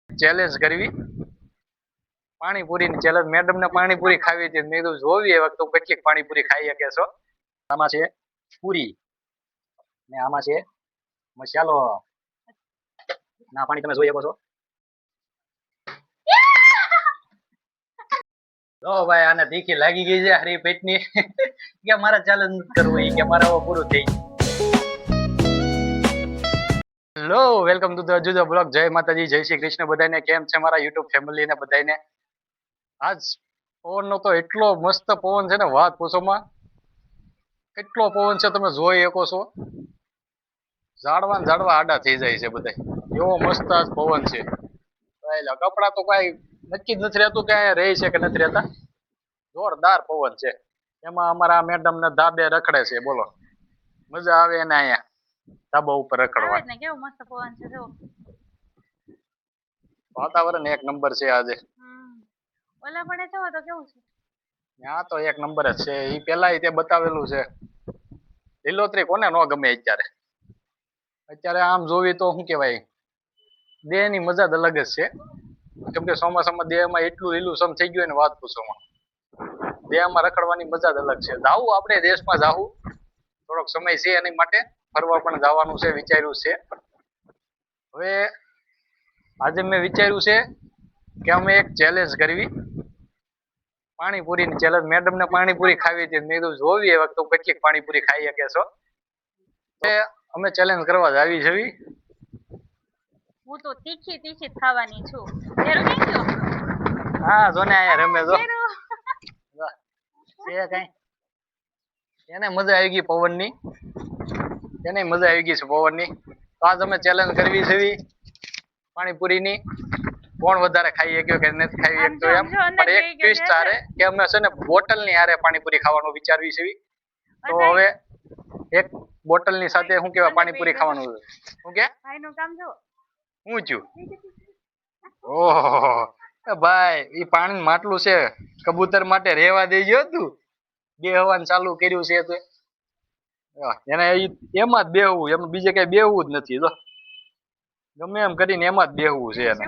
Challenge કરવી, પાણીપુરીની challenge. મેડમને panipuri ખાવી હતી, મેં કીધું જોવી એ વખત કેટલીક પાણીપુરી ખાઈ શકે છો. આમાં છે પૂરી ને આમાં છે મસાલો. ના પાણી તમે જોઈ શકો છો. જો ભાઈ આને તીખી લાગી ગઈ છે હરી પેટની. કે મારે ચેલેન્જ કરવું એ કે મારે હવે પૂરું થઈ ગયું. હેલો, વેલકમ ટુ ધ જુદો બ્લોગ. જય માતાજી, જય શ્રી કૃષ્ણ બધાને. કેમ છે મારા યુટ્યુબ ફેમિલી ને બધાને? આજ પવનનો તો એટલો મસ્ત પવન છે ને વાત પૂછોમાં. કેટલો પવન છે તમે જોઈ શકો છો. ઝાડવા ને ઝાડવા આડા થઈ જાય છે બધા, એવો મસ્ત આજ પવન છે. કપડા તો કઈ નક્કી જ નથી રહેતું કે રહી છે કે નથી રહેતા. જોરદાર પવન છે. એમાં અમારા મેડમ ને ધાબે રખડે છે. બોલો, મજા આવે ને અહીંયા ધાબા ઉપર રખડવા. કેવું મસ્ત પવન છે જો. વાતાવરણ એક નંબર છે આજે. ઓલા પડે છો તો કેવું છે? ત્યાં તો એક નંબર જ છે. એ પેલા તે બતાવેલું છે. લીલોતરી કોને ન ગમે અત્યારે. અત્યારે આમ જોવી તો શું કેવાય, દેહ ની મજા જ અલગ જ છે. કેમ કે ચોમાસામાં દેહમાં એટલું લીલુંછમ થઈ ગયું ને વાત પૂછોમાં. દેહમાં રખડવાની મજા જ અલગ છે. જાવું આપણે દેશમાં જાવું, થોડોક સમય છે એની માટે. ફરવા પણ જવાનું છે, વિચાર્યું છે. હવે આજે મેં વિચાર્યું છે કે અમે એક ચેલેન્જ કરવી, પાણીપુરીની ચેલેન્જ. મેડમને પાણીપુરી ખાવી હતી, મેં કીધું જોવી એ વખત કેટલીક પાણીપુરી ખાઈ શકે છો. અમે ચેલેન્જ કરવા જ આવી છે. હું તો તીખી તીખી ખાવાની છું. તેરું કેમ છો? હા જો ને અહીંયા રમે જો. છે કઈ એને મજા આવી ગઈ પવનની. એને મજા આવી ગઈ છે પવનની. તો આજ અમે ચેલેન્જ કરવી છે પાણીપુરીની. કોણ વધારે ખાઈ શક્યો કે નથી ખાઈ શકતો એમ. પણ એક ટ્વિસ્ટ આરે કે અમે છે ને બોટલની આરે પાણીપુરી ખાવાનું વિચારવી છે. તો હવે એક બોટલની સાથે શું કેવાય પાણીપુરી ખાવાનું છે. શું કે ભાઈનું કામ જો. હું થયું? ઓહો ભાઈ, ઈ પાણી માટલું છે. કબૂતર માટે રેવા દેજો તું. બેહવાનું ચાલુ કર્યું છે તો એને એમાં જ બેહવું, એમાં બીજે કઈ બેહવું જ નથી. જો ગમે એમ કરીને એમાં જ બેહવું છે એને.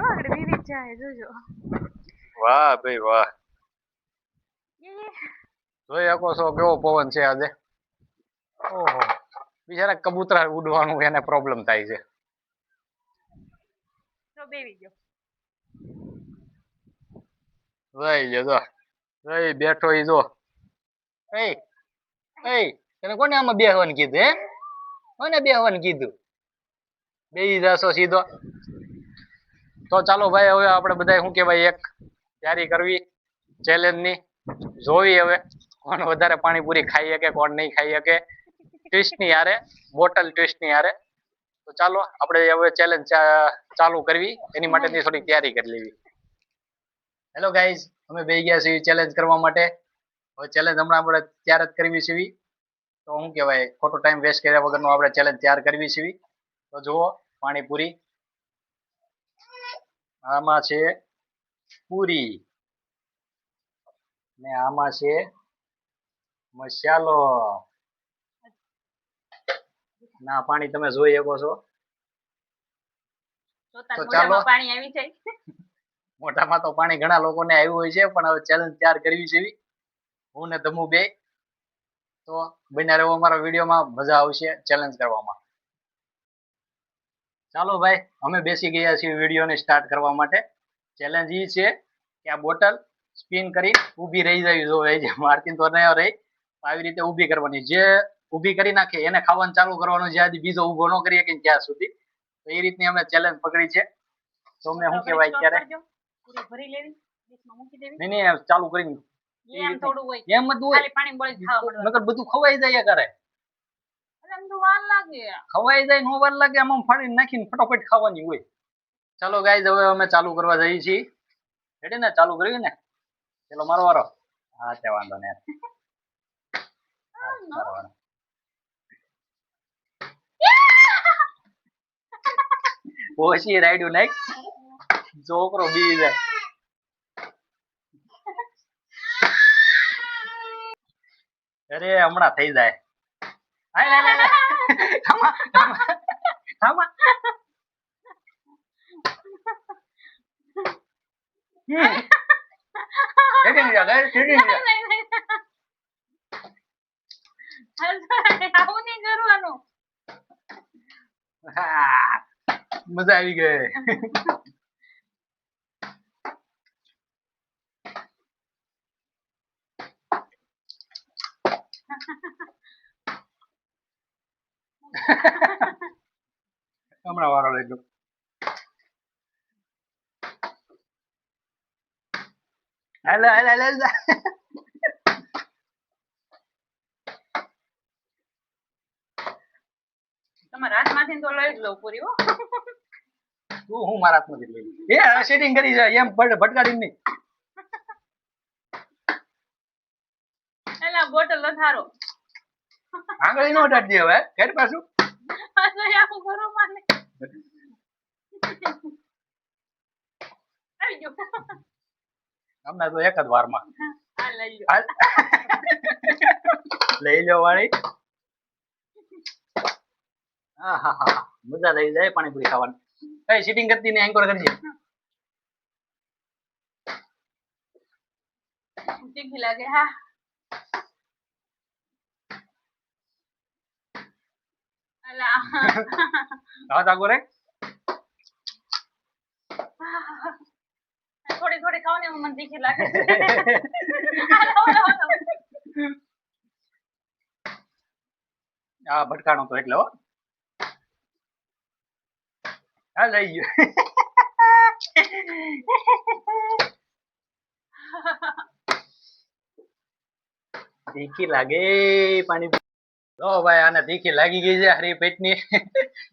વાહ ભાઈ વાહ. જોઈ શકો છો કેવો પવન છે આજે. ઓહો, બિચારા કબૂતરા ઉડવાનું એને પ્રોબ્લેમ થાય છે. તો બેવી ગયો. બેઠો ઈ જો. તને કોને આમાં બેહવાનું કીધું? હે, કોને બેહવાનું કીધું? બેહી જાશો સીધો. તો ચાલો ભાઈ, હવે આપણે બધા શું કેવાય એક તૈયારી કરવી ચેલેન્જ ની. જોવી હવે કોણ વધારે પાણીપુરી ખાઈ શકે, કોણ નહીં ખાઈ શકે. ટ્વિસ્ટ ની હારે, બોટલ ટ્વિસ્ટ ની હારે. તો ચાલો આપણે હવે ચેલેન્જ ચાલુ કરવી, એની માટેની થોડી તૈયારી કરી લેવી. હેલો ગાઈઝ, અમે બેહી ગયા છીએ ચેલેન્જ કરવા માટે. હવે ચેલેન્જ હમણાં આપણે તૈયાર જ કરવી છે. તો શું કહેવાય, ખોટો ટાઈમ વેસ્ટ કર્યા વગરનો આપણે ચેલેન્જ તૈયાર કરવી છે. તો જુઓ પાણીપુરી. આમાં છે પૂરી ને આમાં છે મસાલો. ના પાણી તમે જોઈ શકો છો. તો ચાલો, પાણી આવી જાય. મોઢામાં તો પાણી ઘણા લોકોને આવ્યું હોય છે, પણ હવે ચેલેન્જ તૈયાર કરવી છે. હું ને ધમુ બે. તો બન્યા રહેવો અમારા વિડીયોમાં, મજા આવશે ચેલેન્જ કરવામાં. ચાલો ભાઈ, અમે બેસી ગયા છીએ વિડીયોને સ્ટાર્ટ કરવા માટે. ચેલેન્જ એ છે કે આ બોટલ સ્પિન કરી ઊભી રહી જાય. જો મારતી તો નહીં રહી, આવી રીતે ઊભી કરવાની. જે ઊભી કરી નાખે એને ખાવાનું ચાલુ કરવાનું, જ્યાં બીજો ઊભો ન કરી શકે ત્યાં સુધી. તો એ રીતની અમે ચેલેન્જ પકડી છે. તો અમને શું કહેવાય અત્યારે નહીં ચાલુ કરી એમ જ હોય, બધું ખવાઈ જાય કરે. ખવાઈ જાય નો વાર લાગે, આમાં ફાડીને નાખીને ફટાફટ ખાવાની હોય. ચાલો ગાઈઝ, હવે અમે ચાલુ કરવા જઈએ છીએ. રેડી ને? ચાલુ કર્યું ને? ચલો મારો વારો. હા તે વાંધો નહીં. ઓછી રાઈડું નાખ, છોકરો બી જાય. અરે હમણાં થઈ જાય. Sitting છે guys, sitting છે. આવું નહીં કરવાનું. હા, મજા આવી ગઈ. હમણાં વારો લઈ ગયો. હાલો હાલો હાલો હાલો. તમારા હાથમાંથી તો લઈ જ લઉં પૂરી હો. તું હું મારા હાથમાંથી લઈ લે. એ સેટિંગ કરી છે એમ ભટકાડી નહીં. એલા બોટલ વધારો. આંગળી નો અડાડજે હવે ઘર પાછું. આખું ઘરો માને આવી ગયો. હમણાં તો એક જ વારમાં. આ લઈ લો. હાલ. લઈ લો વાળી. હા હા હા મજા લઈ જાય પાણીપુરી ખાવાની. કઈ સીટિંગ કરતી ને એન્કોર કરજે. તીખી લાગે હા. અલા હા તાકો રે. થોડી થોડી ખાવ ને મને તીખી લાગે છે. આ ભટકાણો તો એટલે હો. હા લઈ ગયો. તીખી લાગે પાણી. લો ભાઈ આને તીખી લાગી ગઈ છે હરી પેટની.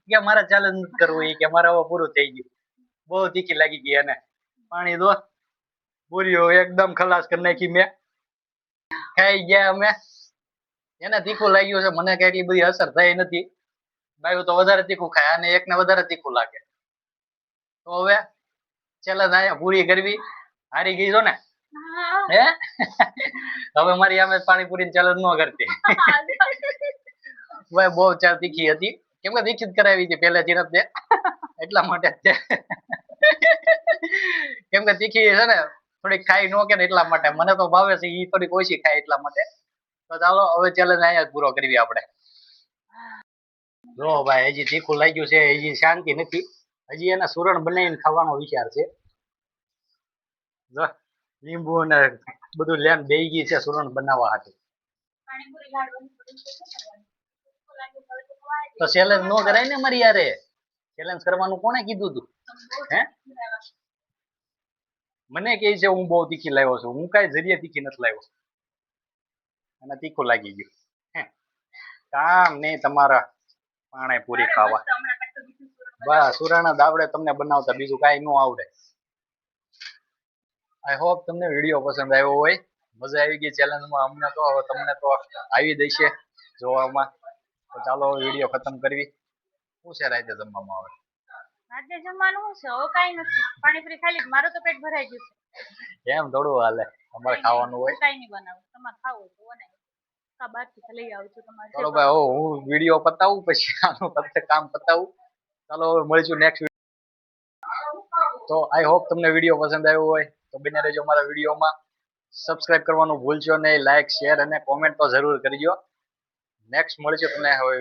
કે મારે ચેલેન્જ કરવું એ કે મારે હવે પૂરું થઈ ગયું. બહુ તીખી લાગી ગઈ એને. પાણી દો. પૂરીઓ એકદમ ખલાસ કરી નાખી મેં. ખાઈ ગયા અમે. એને તીખું લાગ્યું છે મને કઈ એટલી બધી અસર થઈ નથી. બાયું તો વધારે તીખું ખાય અને એકને વધારે તીખું લાગે. તો હવે ચેલેન્જ અહીંયા પૂરી કરવી. હારી ગઈ છો ને હે. હવે મારી આમે પાણીપુરી ચેલેન્જ ન કરતી. ભાઈ બહુ ચાર તીખી હતી. કેમ કે તીખી જ કરાવી હતી પહેલેથી નથી એટલા માટે જ છે. કેમ કે તીખી છે ને થોડીક ખાઈ ન કે ને એટલા માટે મને તો ભાવે છે એ થોડીક ઓછી ખાય એટલા માટે. તો ચાલો હવે ચેલેન્જ અહીંયા જ પૂરો કરવી આપણે. જો ભાઈ હજી તીખું લાગ્યું છે હજી શાંતિ નથી. હજી એના સુરણ બનાવીને ખાવાનો વિચાર છે. જો લીંબુ ને બધું લેન બેઈ ગઈ છે સુરણ બનાવવા હાટુ. તો ચેલેન્જ નો કરાય ને મારી યારે. ચેલેન્જ કરવાનું કોણે કીધું તું હે. મને કહે છે હું બહુ તીખી લાવ્યો છું. હું કઈ જરીએ તીખી નથી લાવ્યો. અને તીખું લાગી ગયું. કામ નહીં તમારા પાણીપુરી ખાવા. બસ સુરાણા દાવડે તમને બનાવતા બીજું કાંઈ ન આવડે. આઈ હોપ તમને વિડીયો પસંદ આવ્યો હોય. મજા આવી ગઈ ચેલેન્જમાં અમને તો હવે તમને તો આવી જશે જોવામાં. તો ચાલો વિડીયો ખતમ કરવી. શું છે રાતે જમવામાં આવે. રાતે જમવાનું છે હવે કાંઈ નથી. પાણીપુરી ખાઈ લીધી મારું તો પેટ ભરાઈ ગયું છે. એમ થોડું હાલે અમારે ખાવાનું હોય. કાંઈ નહીં બનાવું તમારે ખાવું તો બનાવી. કા બહારથી લઈ આવું છું તમારે. ચાલો ભાઈ હું વિડીયો પતાવું પછી આનું કામ પતાવું. ચાલો હવે મળીશું નેક્સ્ટ. તો આઈ હોપ તમને વિડીયો પસંદ આવ્યો હોય તો બને રહેજો અમારા વિડીયોમાં. સબસ્ક્રાઇબ કરવાનું ભૂલશો નહીં. લાઈક શેર અને કોમેન્ટ તો જરૂર કરજો. નેક્સ્ટ મળીશું તમને હવે.